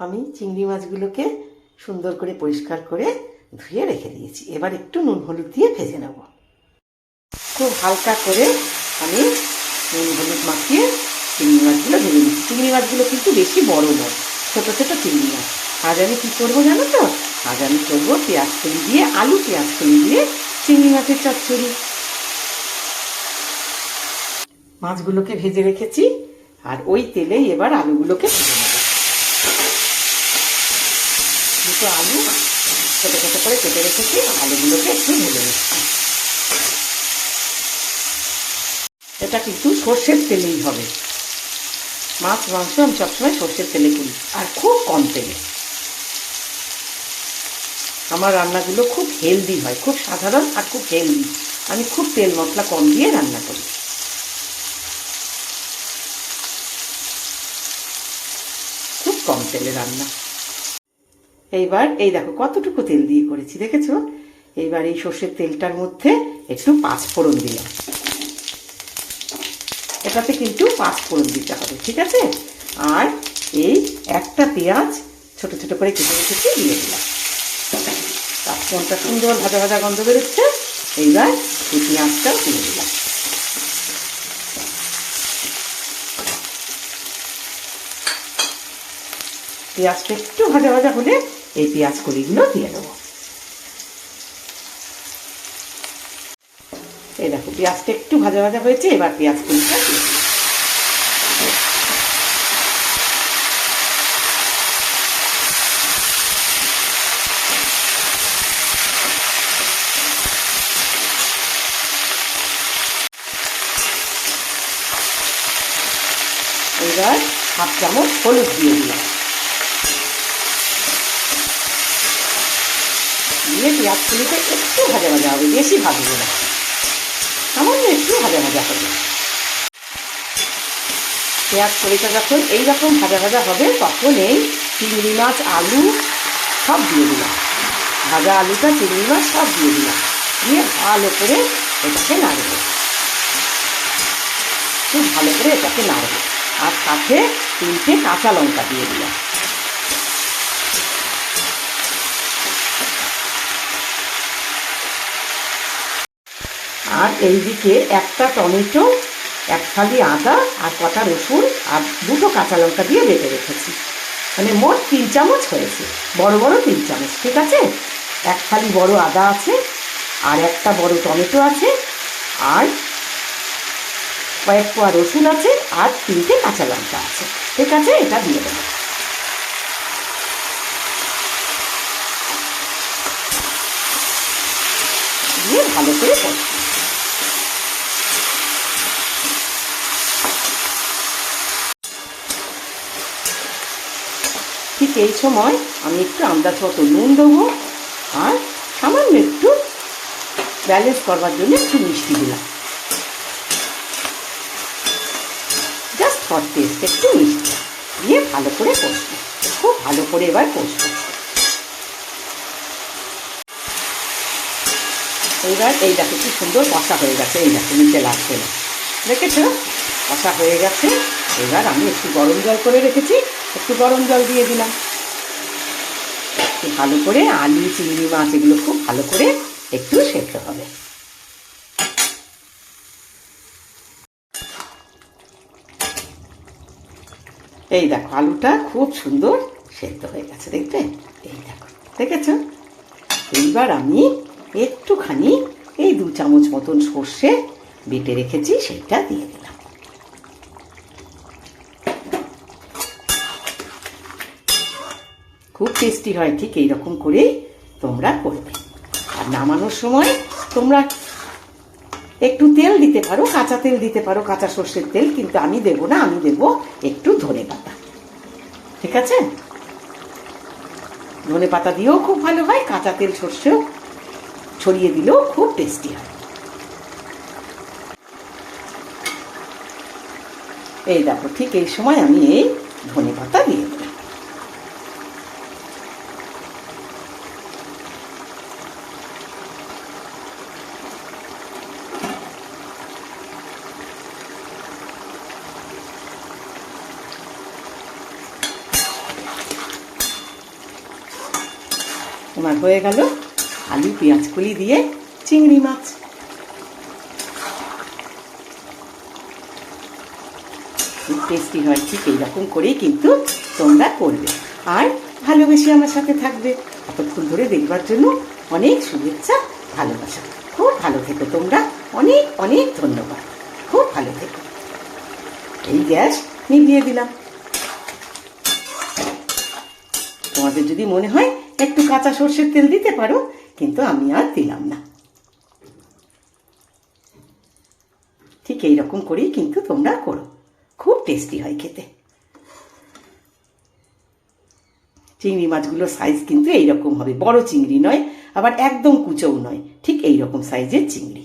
আমি চিংড়ি মাছগুলোকে সুন্দর করে পরিষ্কার করে ধুয়ে রেখে দিয়েছি। এবার একটু নুন হলুদ দিয়ে ভেজে নেব। খুব হালকা করে আমি নুন হলুদ মাখিয়ে চিংড়ি মাছগুলো ভেজে নিচ্ছি। চিংড়ি মাছগুলো কিন্তু বেশি বড় নয়, ছোটো ছোটো চিংড়ি মাছ। আজ আমি কী করবো জানো তো? আজ আমি করবো পেঁয়াজ কলি দিয়ে, আলু পেঁয়াজ কলি দিয়ে চিংড়ি মাছের চচ্চড়ি। মাছগুলোকে ভেজে রেখেছি, আর ওই তেলেই এবার আলুগুলোকে ভেজে নেব। দুটো আলু ছোটো ছোটো করে কেটে রেখেছি, আলুগুলোকে একটু ভেজে নিচ্ছি। এটা কিন্তু সর্ষের তেলেই হবে। মাছ মাংস আমি সবসময় সর্ষের তেলে করি, আর খুব কম তেলে। আমার রান্নাগুলো খুব হেলদি হয়, খুব সাধারণ আর খুব হেলদি। আমি খুব তেল মশলা কম দিয়ে রান্না করি। খুব কম তেলে রান্না। এইবার এই দেখো কতটুকু তেল দিয়ে করেছি, দেখেছো? এইবার এই সর্ষের তেলটার মধ্যে একটু পাঁচফোড়ন দিলাম। এটাতে কিন্তু পাঁচফোড়ন দিতে হবে, ঠিক আছে? আর এই একটা পেঁয়াজ ছোট ছোট করে কেটে রেখেছি, দিয়ে দিলাম। পাঁচফোড়নটা সুন্দর ভাজা ভাজা গন্ধ বেরোচ্ছে। এইবার এই পেঁয়াজটাও দিয়ে দিলাম। পেঁয়াজটা একটু ভাজা ভাজা হলে এই পেঁয়াজ কলিগুলো দিয়ে দেবো। এই দেখো পেঁয়াজটা একটু ভাজা ভাজা হয়েছে, এবার পেঁয়াজ কলিটা দিয়ে দিলাম। এবার হাফ চামচ হলুদ দিয়ে দিলাম। দিয়ে পেঁয়াজ কলিটা একটু ভাজা ভাজা হবে, বেশি ভাজবো না, সামান্য একটু ভাজা ভাজা হবে। পেঁয়াজ কলিটা যখন এইরকম ভাজা ভাজা হবে, তখন এই চিংড়ি মাছ আলু সব দিয়ে দিলাম। ভাজা আলুটা চিংড়ি মাছ সব দিয়ে দিলাম। দিয়ে ভালো করে এটাকে নাড়ব, খুব ভালো করে এটাকে নাড়ব। আর সাথে 3টে কাঁচা লঙ্কা দিয়ে দিলাম। আর এইদিকে একটা টমেটো, এক ফালি আদা আর কটা রসুন আর 2টো কাঁচা লঙ্কা দিয়ে বেটে রেখেছি। মানে মোট 3 চামচ হয়েছে, বড় বড় 3 চামচ, ঠিক আছে? এক ফালি বড় আদা আছে, আর একটা বড় টমেটো আছে, আর কয়েক কোয়া রসুন আছে, আর 3টে কাঁচা লঙ্কা আছে, ঠিক আছে? এটা দিয়ে দেবো। দিয়ে ভালো করে কষবো। ঠিক এই সময় আমি একটু আন্দাজ মতো নুন দেবো, আর সামান্য একটু ব্যালেন্স করবার জন্য একটু মিষ্টি দিলাম। জাস্ট ফর টেস্ট একটু মিষ্টি দিয়ে ভালো করে কষবো, খুব ভালো করে এবার কষবো। এইবার এই দেখো কি সুন্দর কষা হয়ে গেছে, এই দেখো নিচে লাগছে না, দেখেছো? কষা হয়ে গেছে। এবার আমি একটু গরম জল করে রেখেছি, একটু গরম জল দিয়ে দিলাম। ভালো করে আলু চিংড়ি মাছ এগুলো খুব ভালো করে একটু সেদ্ধ হবে। এই দেখো আলুটা খুব সুন্দর সেদ্ধ হয়ে গেছে, দেখবে? এই দেখো, দেখেছো? এইবার আমি একটুখানি এই 2 চামচ মতন সর্ষে বেটে রেখেছি, সেটা দিয়ে দিলাম। খুব টেস্টি হয়, ঠিক এইরকম করেই তোমরা করবে। আর নামানোর সময় তোমরা একটু তেল দিতে পারো, কাঁচা তেল দিতে পারো, কাঁচা সর্ষের তেল, কিন্তু আমি দেবো না, আমি দেবো একটু ধনেপাতা, ঠিক আছে? ধনেপাতা দিয়েও খুব ভালো হয়, কাঁচা তেল সর্ষেও ছড়িয়ে দিলেও খুব টেস্টি হয়। এই দেখো ঠিক এই সময় আমি এই ধনেপাতা দিয়ে দিলাম। তোমার হয়ে গেল আলু পেঁয়াজ কলি দিয়ে চিংড়ি মাছ। খুব টেস্টি হয়, ঠিক এইরকম করেই কিন্তু তোমরা করবে। আর ভালোবেসে আমার সাথে থাকবে। এতক্ষণ ধরে দেখবার জন্য অনেক শুভেচ্ছা, ভালোবাসা। খুব ভালো থেকো তোমরা, অনেক অনেক ধন্যবাদ। খুব ভালো থেকো। এই গ্যাস নিভিয়ে দিলাম। তোমাদের যদি মনে হয় একটু কাঁচা সর্ষের তেল দিতে পারো, কিন্তু আমি আর দিলাম না। ঠিক এইরকম করেই কিন্তু তোমরা করো, খুব টেস্টি হয় খেতে। চিংড়ি মাছগুলোর সাইজ কিন্তু এইরকম হবে, বড় চিংড়ি নয়, আবার একদম কুচোও নয়, ঠিক এইরকম সাইজের চিংড়ি।